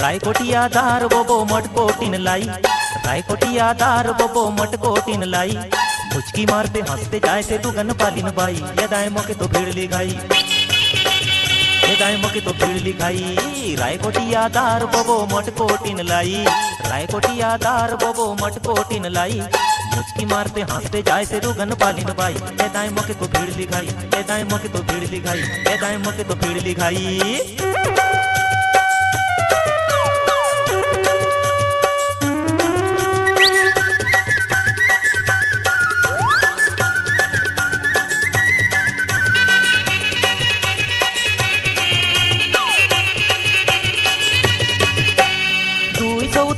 रायकोटिया दार बोबो मटकोटिन लाई, रायकोटिया दार बोबो मटकोटिन लाई। मुचकी मारते हंसते जाए से तू गन पालिन बाई, ये दाएं मौके तो भीड़ लिखाई, ये दाएं मौके तो भीड़ लिखाई। रायकोटिया दार बोबो मटकोटिन लाई, रायकोटिया दार बोबो मटकोटिन लाई। मुचकी मारते हंसते जाए से तू गन पालिन बाई, ये दाएं मौके तो भीड़ लिखाई, ये दाएं मौके तो भीड़ लिखाई, ये दाएं मौके तो भीड़ लिखाई।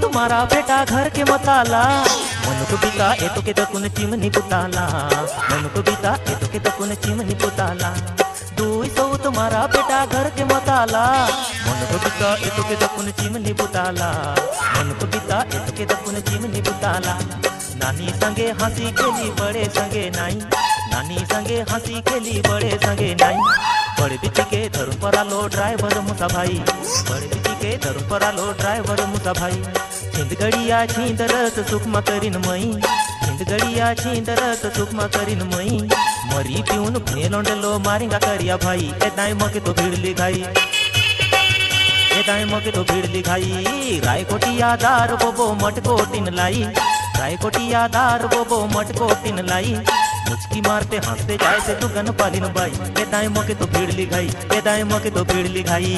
तुम्हारा बेटा घर के मताला, मन को बीता ए तो के तकुन चिमनी पुताला, मन को बीता ए तो के तकुन चिमनी पुताला। 200 तुम्हारा बेटा घर के मताला, मन को बीता ए तो के तकुन चिमनी पुताला, मन को बीता ए तो के तकुन चिमनी पुताला। नानी संगे हंसी खेली बड़े संगे नाई, नानी संगे हंसी खेली बड़े संगे नाई। बड़े बिटी के धर्म पर आलो ड्राइवर मुसा भाई, बड़े बिटी के धर्म पर आलो ड्राइवर मुसा भाई। छिंदगड़िया छिंदरस सुखमा करिन मई, छिंदगड़िया छिंदरस सुखमा करिन मई। मरी प्यून भेलोंडलो मारिंगा करिया भाई, ए दाएं मौके तो भीड़ लिखाई, ए दाएं मौके तो भीड़ लिखाई। रायकोटिया दार बोबो मटकोटिन लाई, रायकोटिया दार बोबो मटकोटिन लाई। मुचकी मारते हंसते जाए से तू गन पालिन बाई, ये दाएं मौके तो भीड़ लिखाई, ये दाएं मौके तो भीड़ लिखाई।